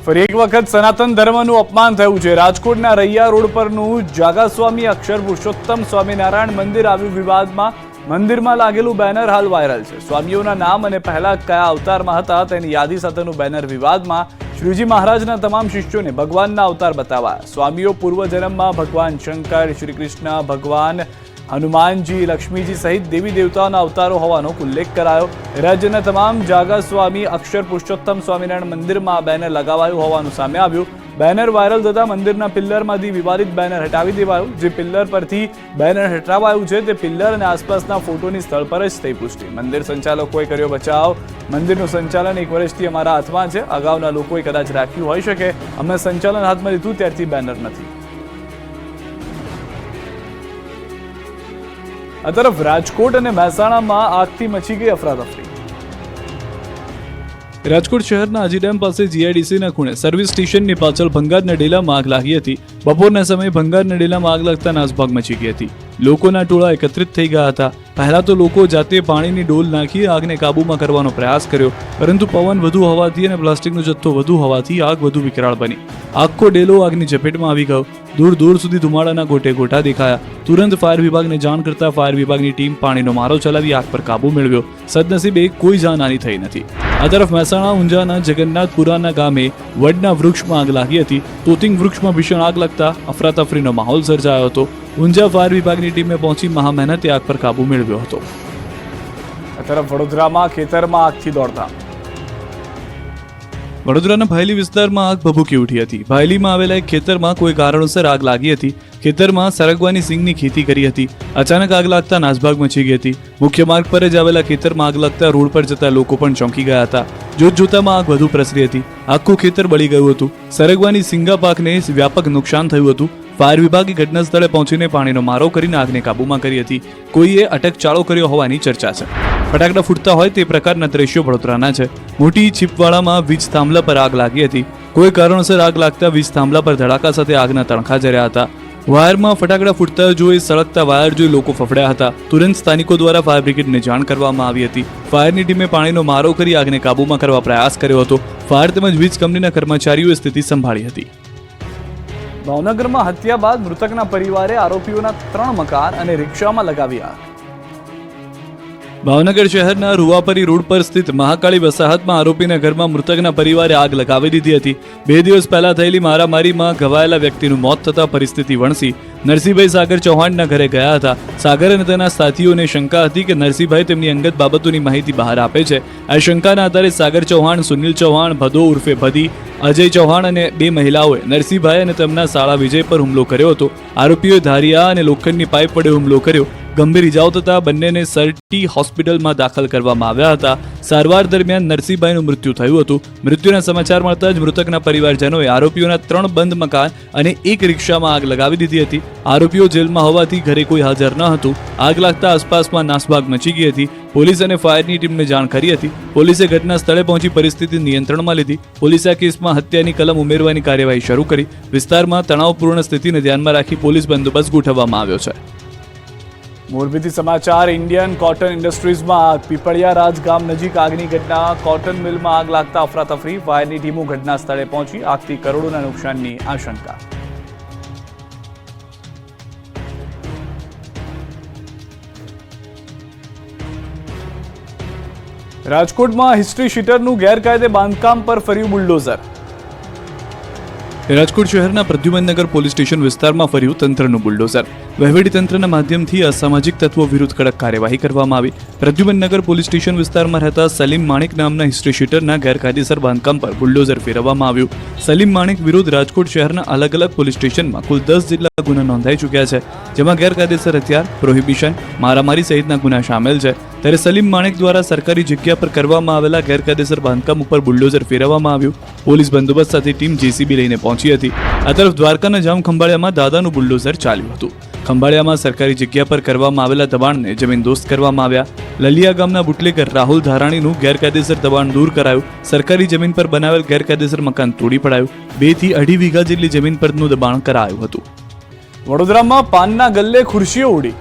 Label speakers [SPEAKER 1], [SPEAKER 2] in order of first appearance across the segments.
[SPEAKER 1] ફરી એક વખત સનાતન ધર્મનું અપમાન થયું છે। રાજકોટના રૈયા રોડ પરનું જાગાસ્વામી અક્ષર પુરુષોત્તમ સ્વામિનારાયણ મંદિર આવ્યું વિવાદમાં। મંદિરમાં લાગેલું બેનર હાલ વાયરલ છે। સ્વામીઓના નામ અને પહેલા કયા અવતારમાં હતા તેની યાદી સાથેનું બેનર વિવાદમાં। શ્રીજી મહારાજના તમામ શિષ્યોને ભગવાનના અવતાર બતાવાયા। સ્વામીઓ પૂર્વજન્મમાં ભગવાન શંકર, શ્રી કૃષ્ણ, ભગવાન હનુમાનજી, લક્ષ્મીજી સહિત દેવી દેવતાઓના અવતારો હોવાનો ઉલ્લેખ કરાયો। રાજ્યના તમામ જાગા સ્વામી અક્ષર પુરુષોત્તમ સ્વામિનારાયણ મંદિરમાં આ બેનર લગાવાયું હોવાનું સામે આવ્યું। બેનર વાયરલ થતા મંદિરના પિલ્લરમાંથી વિવાદિત બેનર હટાવી દેવાયું। જે પિલ્લર પરથી બેનર હટાવાયું છે તે પિલ્લર અને આસપાસના ફોટોની સ્થળ પર જ થઈ પુષ્ટિ। મંદિર સંચાલકોએ કર્યો બચાવ। મંદિરનું સંચાલન 1 વર્ષથી અમારા હાથમાં છે। અગાઉના લોકોએ કદાચ રાખ્યું હોઈ શકે। અમે સંચાલન હાથમાં લીધું ત્યારથી બેનર નથી। આ તરફ રાજકોટ અને મહેસાણામાં આગથી મચી ગઈ અફરાતફરી। રાજકોટ શહેરના હાજી ડેમ પાસે જીઆઈડીસીના ખૂણે સર્વિસ સ્ટેશનની પાછળ ભંગારના ડેલામાં આગ લાગી હતી। બપોરના સમયે ભંગારના ડેલામાં આગ લાગતા નાસભાગ મચી ગઈ હતી। લોકોના ટોળા એકત્રિત થઈ ગયા હતા। પહેલા તો લોકો જાતે પાણીની ડોલ નાખી આગને કાબૂમાં કરવાનો પ્રયાસ કર્યો, પરંતુ પવન વધુ હોવાથી અને પ્લાસ્ટિકનો જથ્થો વધુ હોવાથી આગ વધુ વિકરાળ બની। આખો ડેલો આગની ઝપેટમાં આવી ગયો। દૂર દૂર સુધી ધુમાડાના ગોટે ગોટા દેખાયા। તુરંત ફાયર વિભાગને જાણ કરતા ફાયર વિભાગની ટીમ પાણીનો મારો ચલાવી આગ પર કાબુ મેળવ્યો। સદનસીબે કોઈ જાનહાની થઈ નથી। આ તરફ મહેસાણા ઊંઝાના જગન્નાથપુરાના ગામે વડના વૃક્ષમાં આગ લાગી હતી। તોતિંગ વૃક્ષમાં ભીષણ આગ લાગતા અફરાતફરીનો માહોલ સર્જાયો હતો। ઊંઝા ફાયર વિભાગની ટીમે પહોંચી મહામહેનતે આગ પર કાબુ મેળવ્યો હતો। આ તરફ વડોદરામાં ખેતરમાં આગથી દોડધામ। વડોદરાના ભાયલી વિસ્તારમાં આગ ભભૂકી ઉઠી હતી। ભાયલીમાં આવેલા એક ખેતરમાં કોઈ કારણોસર આગ લાગી હતી। ખેતરમાં સરગવાની સિંગની ખેતી કરી હતી। અચાનક આગ લાગતા નાસભાગ મચી ગઈ હતી। મુખ્ય માર્ગ પર જ આવેલા ખેતરમાં આગ લાગતા રોડ પર જતા લોકો પણ ચોંકી ગયા હતા। જોતજોતામાં આગ વધુ પ્રસરી હતી। આખું ખેતર બળી ગયું હતું। સરગવાની સિંગા પાકને વ્યાપક નુકસાન થયું હતું। ફાયર વિભાગે ઘટના સ્થળે પહોંચીને પાણીનો મારો કરીને આગને કાબૂમાં કરી હતી। કોઈએ અટકચાળો કર્યો હોવાની ચર્ચા છે। ફટાકડા ફૂટતા હોય તે પ્રકારના દ્રશ્યો વડોદરાના છે। મોટી છીપવાડામાં વીજ થાંભલા પર આગ લાગી હતી। કોઈ કારણોસર આગ લાગતા વીજ થાંભલા પર ધડાકા સાથે આગના તણખા ઝર્યા હતા। વાયરમાં ફટાકડા ફૂટતા જોઈ સળગતા વાયર જોઈ લોકો ફફડ્યા હતા। તુરંત સ્થાનિકો દ્વારા ફાયર બ્રિગેડને જાણ કરવામાં આવી હતી। ફાયરની ટીમે પાણીનો મારો કરી આગને કાબૂમાં કરવા પ્રયાસ કર્યો હતો। ફાયર તેમજ વીજ કંપનીના કર્મચારીઓએ સ્થિતિ સંભાળી હતી। ભાવનગરમાં હત્યા બાદ મૃતકના પરિવારે આરોપીઓના 3 મકાન અને રિક્ષામાં લગાવી આગ। ભાવનગર શહેરના રૂવાપરી રોડ પર સ્થિત મહાકાળી વસાહતમાં આરોપીના ઘરમાં મૃતકના પરિવારે આગ લગાવી દીધી હતી। 2 દિવસ પહેલા થયેલી મારામારીમાં ઘવાયેલા વ્યક્તિનું મોત થતા પરિસ્થિતિ વણસી। નરસિંહભાઈ સાગર ચૌહાણના ઘરે ગયા હતા। સાગર અને તેના સાથીઓને શંકા હતી કે નરસિંહભાઈ તેમની અંગત બાબતોની માહિતી બહાર આપે છે। આ શંકાના આધારે સાગર ચૌહાણ, સુનિલ ચૌહાણ, ભદો ઉર્ફે ભદી, અજય ચૌહાણ અને 2 મહિલાઓએ નરસિંહભાઈ અને તેમના સાળા વિજય પર હુમલો કર્યો હતો। આરોપીઓએ ધારિયા અને લોખંડની પાઇપ વડે હુમલો કર્યો। ગંભીર ઇજાઓ થતા બંનેને સરટી હોસ્પિટલમાં દાખલ કરવામાં આવ્યા હતા। સારવાર દરમિયાન નરસિંહભાઈનું મૃત્યુ થયું હતું। મૃત્યુના સમાચાર મળતા જ મૃતકના પરિવારજનોએ આરોપીઓના 3 બંધ મકાન અને 1 રિક્ષામાં આગ લગાવી દીધી હતી। આરોપીઓ જેલમાં હોવાથી ઘરે કોઈ હાજર ન હતું। આગ લાગતા આસપાસમાં નાસભાગ મચી ગઈ હતી। પોલીસ અને ફાયરની ટીમને જાણ કરી હતી। પોલીસે ઘટના સ્થળે પહોંચી પરિસ્થિતિ નિયંત્રણમાં લીધી। પોલીસે આ કેસમાં હત્યાની કલમ ઉમેરવાની કાર્યવાહી શરૂ કરી। વિસ્તારમાં તણાવપૂર્ણ સ્થિતિને ધ્યાનમાં રાખી પોલીસ બંદોબસ્ત ગોઠવવામાં આવ્યો છે। મોરબીથી સમાચાર। ઇન્ડિયન કોટન ઇન્ડસ્ટ્રીઝમાં આગ। પીપળિયા રાજ ગામ નજીક આગની ઘટના। કોટન મિલમાં આગ લાગતા અફરાતફરી। ફાયરની ટીમો ઘટના સ્થળે પહોંચી। આગથી કરોડોના નુકસાનની આશંકા। રાજકોટમાં હિસ્ટ્રી શીટરનું ગેરકાયદે બાંધકામ પર ફર્યું બુલડોઝર। રાજકોટ શહેરના પ્રદ્યુમનનગર પોલીસ સ્ટેશન વિસ્તારમાં ફર્યું તંત્રનું બુલડોઝર। વહીવટીતંત્રના માધ્યમથી અસામાજિક તત્વો વિરુદ્ધ કડક કાર્યવાહી કરવામાં આવી। પ્રદ્યુમનનગર પોલીસ સ્ટેશન વિસ્તારમાં રહેતા સલીમ માણિક નામના હિસ્ટ્રી શીટરના ગેરકાયદેસર બાંધકામ પર બુલડોઝર ફેરવવામાં આવ્યું। સલીમ માણિક વિરુદ્ધ રાજકોટ શહેરના અલગ અલગ પોલીસ સ્ટેશનમાં કુલ 10 જેટલા ગુના નોંધાઈ ચૂક્યા છે, જેમાં ગેરકાયદેસર હથિયાર, પ્રોહિબિશન, મારામારી સહિતના ગુના સામેલ છે। ત્યારે સલીમ માણિક દ્વારા સરકારી જગ્યા પર કરવામાં આવેલા ગેરકાયદેસર બાંધકામ ઉપર બુલડોઝર ફેરવવામાં આવ્યું। પોલીસ બંદોબસ્ત સાથે ટીમ જેસીબી લઈને પહોંચી હતી। આ તરફ દ્વારકાના જામ ખંભાળિયામાં દાદાનું બુલડોઝર ચાલ્યું હતું। ખંભાળિયામાં સરકારી જગ્યા પર કરવામાં આવેલા દબાણને જમીનદોસ્ત કરવામાં આવ્યા। લલિયા ગામના બુટલેગર રાહુલ ધારાણીનું ગેરકાયદેસર દબાણ દૂર કરાયું। સરકારી જમીન પર બનાવેલ ગેરકાયદેસર મકાન તોડી પડાયું। 2 થી 2.5 વીઘા જેટલી જમીન પરનું દબાણ કરાયું હતું। વડોદરામાં પાનના ગલ્લે ખુરશીઓ ઉડી।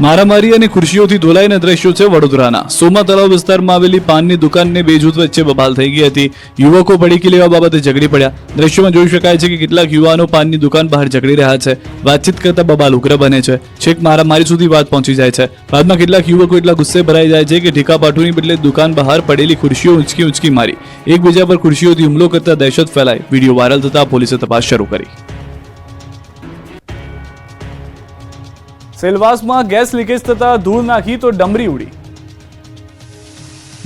[SPEAKER 1] મારામારી અને ખુરશીઓથી ધોલાઈના દ્રશ્યો છે વડોદરાના સોમા તળાવ વિસ્તારમાં આવેલી પાનની દુકાનને બે જૂથ વચ્ચે બબાલ થઈ ગઈ હતી. યુવકો પડીકી લેવા બાબતે ઝઘડી પડ્યા. દ્રશ્યોમાં જોઈ શકાય છે કે કેટલાક યુવાનો પાનની દુકાન બહાર ઝઘડી રહ્યા છે. વાતચીત કરતા બબાલ ઉગ્ર બને છે. છેક મારામારી સુધી વાત પહોંચી જાય છે. બાદમાં કેટલાક યુવકો એટલા ગુસ્સે ભરાઈ જાય છે કે ઠીકા પાઠુની બદલે દુકાન બહાર પડેલી ખુરશીઓ ઊંચકી મારી એકબીજા પર ખુરશીઓથી હુમલો કરતા દહેશત ફેલાઈ. વિડીયો વાયરલ થતા પોલીસે તપાસ શરૂ કરી. સેલવાસમાં ગેસ લીકેજ થતા ધૂળ નાખી તો ડમરી ઉડી.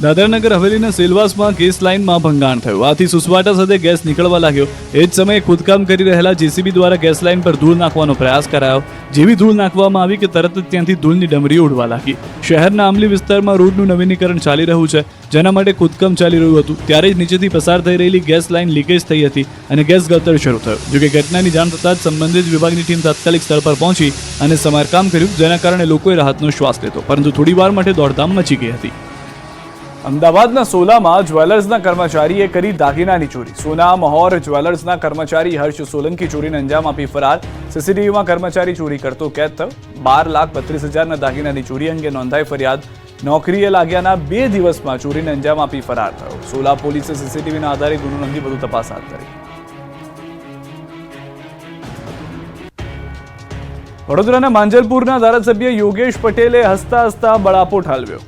[SPEAKER 1] દાદરાનગર હવેલીના સેલવાસમાં ગેસ લાઇનમાં ભંગાણ થયું. આથી સુસવાટા સાથે ગેસ નીકળવા લાગ્યો. એ જ સમયે ખોદકામ કરી રહેલા જેસીબી દ્વારા ગેસ લાઇન પર ધૂળ નાખવાનો પ્રયાસ કરાયો. જેવી ધૂળ નાખવામાં આવી કે તરત જ ત્યાંથી ધૂળની ડમરીઓ ઉડવા લાગી. શહેરના આમલી વિસ્તારમાં રોડનું નવીનીકરણ ચાલી રહ્યું છે, જેના માટે ખોદકામ ચાલી રહ્યું હતું ત્યારે જ નીચેથી પસાર થઈ રહેલી ગેસ લાઇન લીકેજ થઈ હતી અને ગેસ ગળતર શરૂ થયો. જોકે ઘટનાની જાણ થતાં જ સંબંધિત વિભાગની ટીમ તાત્કાલિક સ્થળ પર પહોંચી અને સમારકામ કર્યું, જેના કારણે લોકોએ રાહતનો શ્વાસ લીધો, પરંતુ થોડી વાર માટે દોડધામ મચી ગઈ હતી. અમદાવાદના સોલામાં જ્વેલર્સના કર્મચારીએ કરી દાગીનાની ચોરી. સોના મહોર જ્વેલર્સના કર્મચારી હર્ષ સોલંકી ચોરીને અંજામ આપી ફરાર. સીસીટીવીમાં કર્મચારી ચોરી કરતો કેદ થયો. 12,32,000ના દાગીનાની ચોરી અંગે નોંધાઈ ફરિયાદ. નોકરીએ લાગ્યાના 2 દિવસમાં ચોરીને અંજામ આપી ફરાર થયો. સોલા પોલીસે સીસીટીવીના આધારે ગુનો નોંધી વધુ તપાસ હાથ ધરી. વડોદરાના માંજલપુરના ધારાસભ્ય યોગેશ પટેલે હસતા હસતા બળાપો ઠાલવ્યો.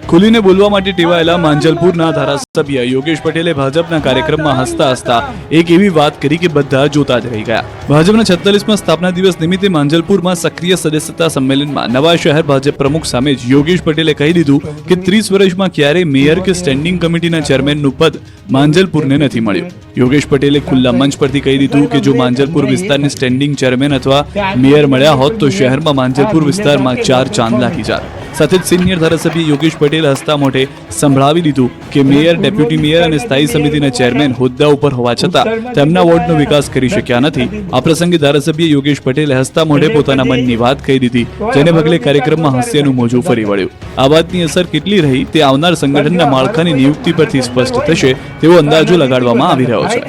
[SPEAKER 1] ખુલીને બોલવા માટે ટેવાયેલા માંજલપુરના ધારાસભ્ય યોગેશ પટેલે ભાજપના કાર્યક્રમમાં હસતા હસતા એક એવી વાત કરી કે બધા જોતા જ રહી ગયા. ભાજપના 46મા સ્થાપના દિવસ નિમિત્તે માંજલપુરમાં સક્રિય સદસ્યતા સંમેલનમાં નવા શહેર ભાજપ પ્રમુખ સામે જ યોગેશ પટેલે કહી દીધું કે 30 વર્ષમાં ક્યારેય મેયર કે સ્ટેન્ડિંગ કમિટીના ચેરમેનનું પદ માંજલપુરને નથી મળ્યું. યોગેશ પટેલે ખુલ્લા મંચ પરથી કહી દીધું કે જો માંજલપુર વિસ્તારની સ્ટેન્ડિંગ ચેરમેન અથવા મેયર મળ્યા હોત તો શહેરમાં માંજલપુર વિસ્તારમાં 4 ચાંદ લાગી જાત. સાથે જ સિનિયર ધારાસભ્ય યોગેશ પટેલ હસતા મોઢે સંભળાવી દીધું કે મેયર, ડેપ્યુટી મેયર અને સ્થાયી સમિતિના ચેરમેન હોદ્દા ઉપર હોવા છતાં તેમના વોર્ડનો વિકાસ કરી શક્યા નથી. આ પ્રસંગે ધારાસભ્ય યોગેશ પટેલે હસતા મોઢે પોતાના મનની વાત કહી દીધી, જેને પગલે કાર્યક્રમમાં હાસ્યનું મોજું ફરી વળ્યું. આ વાતની અસર કેટલી રહી તે આવનાર સંગઠનના માળખાની નિયુક્તિ પરથી સ્પષ્ટ થશે તેવો અંદાજો લગાડવામાં આવી રહ્યો છે.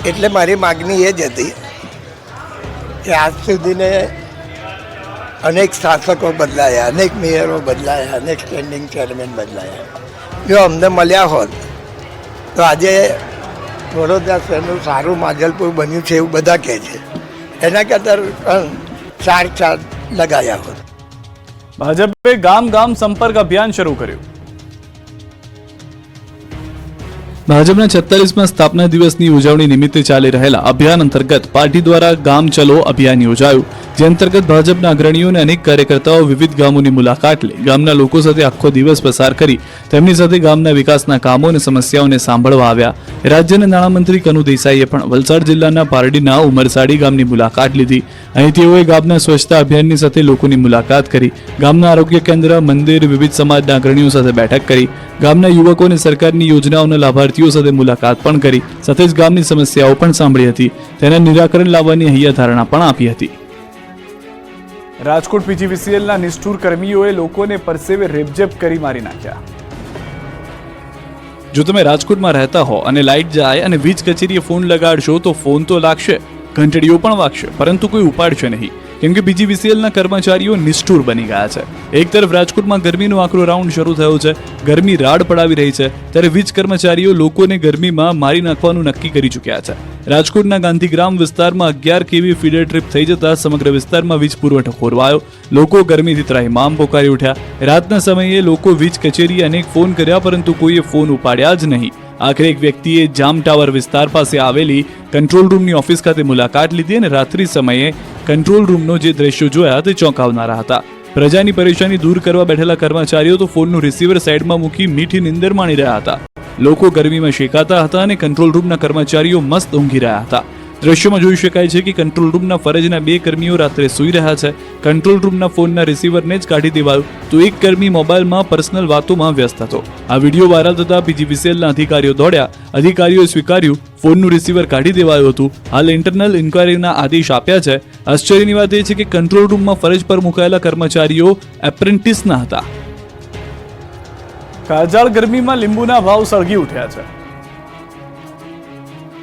[SPEAKER 2] એટલે મારી માગણી એ જ હતી કે આજ સુધીને અનેક શાસકો બદલાયા, અનેક મેયરો બદલાયા, અનેક સ્ટેન્ડિંગ ચેરમેન બદલાયા. જો અમને મળ્યા હોત તો આજે વડોદરા શહેરનું સારું માંજલપુર બન્યું છે એવું બધા કહે છે. એના કરતાં 4 ચાંદ લગાયા હોત.
[SPEAKER 1] ભાજપે ગામ ગામ સંપર્ક અભિયાન શરૂ કર્યું. ભાજપના 46મા સ્થાપના દિવસની ઉજવણી નિમિત્તે ચાલી રહેલા અભિયાન અંતર્ગત પાર્ટી દ્વારા ગામ ચલો અભિયાન યોજાયું, જે અંતર્ગત ભાજપના અગ્રણીઓ અને અનેક કાર્યકર્તાઓ વિવિધ ગામોની મુલાકાત લઈ ગામના લોકો સાથે આખો દિવસ પસાર કરી તેમની સાથે ગામના વિકાસના કામો અને સમસ્યાઓને સાંભળવા આવ્યા. રાજ્યના નાણામંત્રી કનુ દેસાઈએ પણ વલસાડ જિલ્લાના પારડીના ઉમરસાડી ગામની મુલાકાત લીધી. અહીં તેઓએ ગામના સ્વચ્છતા અભિયાનની સાથે લોકોની મુલાકાત કરી. ગામના આરોગ્ય કેન્દ્ર, મંદિર, વિવિધ સમાજના અગ્રણીઓ સાથે બેઠક કરી. ગામના યુવકો અને સરકારની યોજનાઓના લાભાર્થીઓ સાથે મુલાકાત પણ કરી. સાથે જ ગામની સમસ્યાઓ પણ સાંભળી હતી. તેના નિરાકરણ લાવવાની હૈયા ધારણા પણ આપી હતી. રાજકોટ પીજીવીસીએલના નિષ્ઠુર કર્મીઓએ લોકોને પરસેવે રેપઝેપ કરી મારી નાખ્યા. જો તમે રાજકોટમાં રહેતા હો અને લાઇટ જાય અને વીજ કચેરીએ ફોન લગાડશો તો ફોન તો લાગશે, ઘંટડીઓ પણ વાગશે, પરંતુ કોઈ ઉપાડશે નહીં, કેમ કે પીજીવીસીએલના કર્મચારીઓ નિષ્ઠુર બની ગયા છે. એક તરફ રાજકોટમાં ગરમીનો આકરો રાઉન્ડ શરૂ થયો છે, ગરમી રાડ પડાવી રહી છે, ત્યારે વીજ કર્મચારીઓ લોકોને ગરમીમાં મારી નાખવાનું નક્કી કરી ચૂક્યા છે. રાજકોટના ગાંધીગ્રામ વિસ્તારમાં 11 kV ફીડર ટ્રીપ થઈ જતા સમગ્ર વિસ્તારમાં વીજ પુરવઠો ખોરવાયો. લોકો ગરમીથી ત્રાહિમામ પોકારી ઉઠ્યા. રાતના સમયે લોકો વીજ કચેરીએ અનેક ફોન કર્યા, પરંતુ કોઈએ ફોન ઉપાડ્યા જ નહીં. આખરે એક વ્યક્તિએ જામ ટાવર વિસ્તાર પાસે આવેલી કંટ્રોલ રૂમની ઓફિસ ખાતે મુલાકાત લીધી અને રાત્રિ સમયે કંટ્રોલ રૂમનો જે દ્રશ્યો જોયા તે ચોંકાવનારા હતા. પ્રજાની પરેશાની દૂર કરવા બેઠેલા કર્મચારીઓ તો ફોનનું રિસીવર સાઈડમાં મૂકી મીઠી નિંદર માણી રહ્યા હતા. લોકો ગરમીમાં શેકાતા હતા અને કંટ્રોલ રૂમના કર્મચારીઓ મસ્ત ઊંઘી રહ્યા હતા. દ્રશ્યોમાં જોઈ શકાય છે કે કંટ્રોલ રૂમના ફરજના 2 કર્મીઓ રાત્રે સૂઈ રહ્યા છે. કંટ્રોલ રૂમના ફોનના રિસીવરને જ કાઢી દેવાયું તો એક કર્મી મોબાઈલમાં પર્સનલ વાતોમાં વ્યસ્ત હતો. આ વિડીયો વાયરલ થતા પીજીવીસીએલના અધિકારીઓ દોડ્યા. અધિકારીઓએ સ્વીકાર્યું ફોનનું રિસીવર કાઢી દેવાયું હતું. હાલ ઇન્ટરનલ ઇન્ક્વાયરીના આદેશ આપ્યા છે. આશ્ચર્યની વાત એ છે કે કંટ્રોલ રૂમમાં ફરજ પર મુકાયેલા કર્મચારીઓ એપ્રેન્ટિસના હતા. કાળઝાળ ગરમીમાં લીંબુના ભાવ સળગી ઉઠ્યા છે.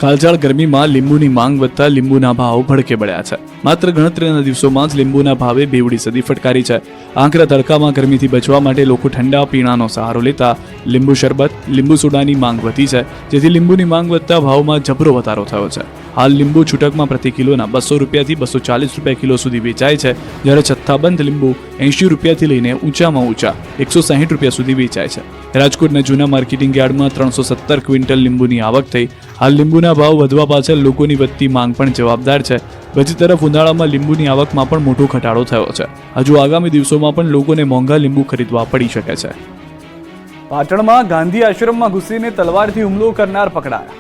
[SPEAKER 1] કાળઝાળ ગરમીમાં લીંબુની માંગ વધતા લીંબુના ભાવ ભડકે પડ્યા છે. માત્ર ગણતરીના દિવસોમાં જ લીંબુના ભાવે બેવડી સદી ફટકારી છે. આકરા તડકામાં ગરમીથી બચવા માટે લોકો ઠંડા પીણાનો સહારો લેતા લીંબુ શરબત, લીંબુ સોડાની માંગ વધી છે, જેથી લીંબુની માંગ વધતા ભાવમાં જબરો વધારો થયો છે. હાલ લીંબુ છૂટકમાં પ્રતિ કિલોના 200 રૂપિયાથી 240 રૂપિયા કિલો સુધી વેચાય છે, જ્યારે જથ્થાબંધ લીંબુ 80 રૂપિયાથી લઈને ઊંચામાં ઊંચા 160 રૂપિયા સુધી વેચાય છે. રાજકોટના જૂના માર્કેટિંગ યાર્ડમાં 317 ક્વિન્ટલ લીંબુની આવક થઈ. હાલ લીંબુના ભાવ વધવા પાછળ લોકોની વધતી માંગ પણ જવાબદાર છે. બીજી તરફ ઉનાળામાં લીંબુની આવકમાં પણ મોટો ઘટાડો થયો છે. હજુ આગામી દિવસોમાં પણ લોકોને મોંઘા લીંબુ ખરીદવા પડી શકે છે. પાટણમાં ગાંધી આશ્રમમાં ઘૂસીને તલવારથી હુમલો કરનાર પકડાયા.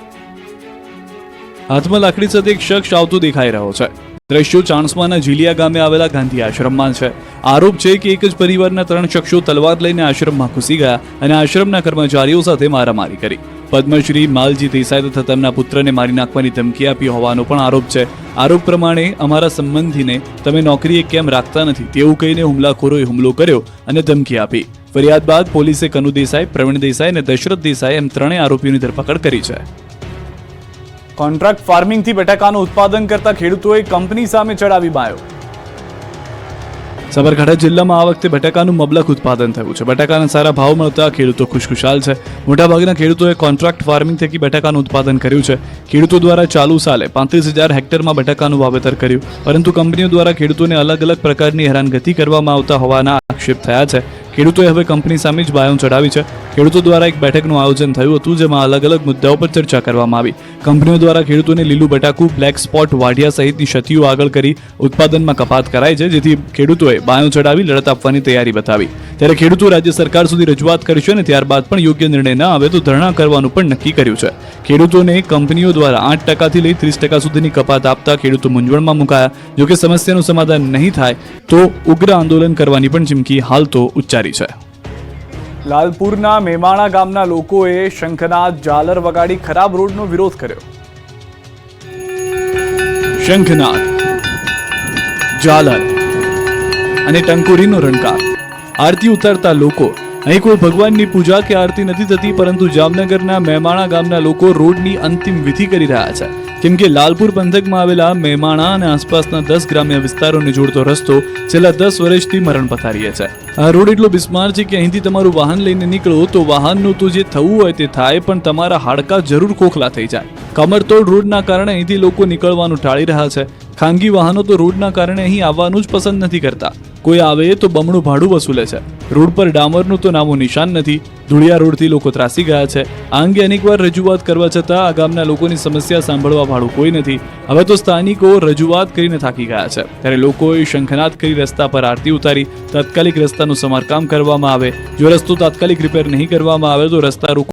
[SPEAKER 1] હાથમાં લાકડી સાથે એક શખ્સ આવતો દેખાઈ રહ્યો છે. દ્રશ્યો ચાણસ્માના ઝીલિયા ગામે આવેલા ગાંધી આશ્રમમાં છે. આરોપ છે કે એક જ પરિવારના 3 શખ્સો તલવાર લઈને આશ્રમમાં ઘૂસી ગયા અને આશ્રમના કર્મચારીઓ સાથે મારામારી કરી. પદ્મશ્રી માલજી દેસાઈ તથા તેમના પુત્રને મારી નાખવાની ધમકી આપી હોવાનો પણ આરોપ છે. આરોપ પ્રમાણે અમારા સંબંધીને તમે નોકરીએ કેમ રાખતા નથી તેવું કહીને હુમલાખોરોએ હુમલો કર્યો અને ધમકી આપી. ફરિયાદ બાદ પોલીસે કનુ દેસાઈ, પ્રવીણ દેસાઈ અને દશરથ દેસાઈ એમ 3 આરોપીઓની ધરપકડ કરી છે. કોન્ટ્રાક્ટ ફાર્મિંગથી બટાકાનું ઉત્પાદન કરતા ખેડૂતોએ કંપની સામે ચડાવી બાયો. સાબરકાંઠા જિલ્લામાં આ વખતે બટાકાનું મબલખ ઉત્પાદન થયું છે. બટાકાના સારા ભાવ મળતા ખેડૂતો ખુશખુશાલ છે. મોટાભાગના ખેડૂતોએ કોન્ટ્રાક્ટ ફાર્મિંગ થકી બટાકાનું ઉત્પાદન કર્યું છે. ખેડૂતો દ્વારા ચાલુ સાલે 35,000 હેક્ટરમાં બટાકાનું વાવેતર કર્યું, પરંતુ કંપનીઓ દ્વારા ખેડૂતોને અલગ અલગ પ્રકારની હેરાનગતિ કરવામાં આવતા હોવાના આક્ષેપ થયા છે. ખેડૂતોએ હવે કંપની સામે જ બાયો ચડાવી છે. ખેડૂતો દ્વારા એક બેઠકનું આયોજન થયું હતું, જેમાં અલગ અલગ મુદ્દાઓ પર ચર્ચા કરવામાં આવી. કંપનીઓ દ્વારા ખેડૂતોને લીલું બટાકું, બ્લેક સ્પોટ, વાઢિયા સહિતની ક્ષતિઓ આગળ કરી ઉત્પાદનમાં કપાત કરાય છે, જેથી ખેડૂતોએ બાયો ચડાવી લડત આપવાની તૈયારી બતાવી. ત્યારે ખેડૂતો રાજ્ય સરકાર સુધી રજૂઆત કરશે અને ત્યારબાદ પણ યોગ્ય નિર્ણય ન આવે તો ધરણા કરવાનું પણ નક્કી કર્યું છે. ખેડૂતોને કંપનીઓ દ્વારા 8% થી લઈ 30% સુધીની કપાત આપતા ખેડૂતો મૂંઝવણમાં મુકાયા. જોકે સમસ્યાનું સમાધાન નહીં થાય તો ઉગ્ર આંદોલન કરવાની પણ ચીમકી હાલ તો ઉચ્ચારી છે. લાલપુરના મેમાણા ગામના લોકોએ શંખનાદ, ઝાલર વગાડી ખરાબ રોડનો વિરોધ કર્યો. શંખનાદ, ઝાલર અને ટંકોરીનો રણકાર. આરતી ઉતારતા લોકો. અહીં કોઈ ભગવાનની પૂજા કે આરતી નથી થતી, પરંતુ જામનગરના મેમાણા ગામના લોકો રોડની અંતિમ વિધિ કરી રહ્યા છે. કેમ કે લાલપુર પંથકમાં આવેલા મેમાણા અને આસપાસના 10 ગ્રામ્ય વિસ્તારોને જોડતો રસ્તો છેલ્લા 10 વર્ષથી મરણ પથારીએ છે. આ રોડ એટલો બિસ્માર છે કે અહીંથી તમારું વાહન લઈને નીકળો તો વાહનનું તો જે થવું હોય તે થાય, પણ તમારા હાડકાં જરૂર ખોખલા થઈ જાય. કમરતોડ રોડના કારણે અહીંથી લોકો નીકળવાનું ટાળી રહ્યા છે. ખાનગી વાહનો તો રોડના કારણે અહીં આવવાનું જ પસંદ નથી કરતા. કોઈ આવે તો બમણું ભાડું વસૂલે છે. રોડ પર ડામરનું તો નામો નિશાન નથી. ધૂળિયા રોડથી લોકો ત્રાસી ગયા છે. આ અંગે અનેકવાર રજૂઆત કરવા છતાં આ ગામના લોકોની સમસ્યા સાંભળવા વાળું કોઈ નથી. હવે તો સ્થાનિકો રજૂઆત કરીને થાકી ગયા છે. ત્યારે લોકોએ શંખનાદ કરી રસ્તા પર આરતી ઉતારી તાત્કાલિક રસ્તાનું સમારકામ કરવામાં આવે. જો રસ્તો તાત્કાલિક રિપેર નહીં કરવામાં આવે તો રસ્તા રોકો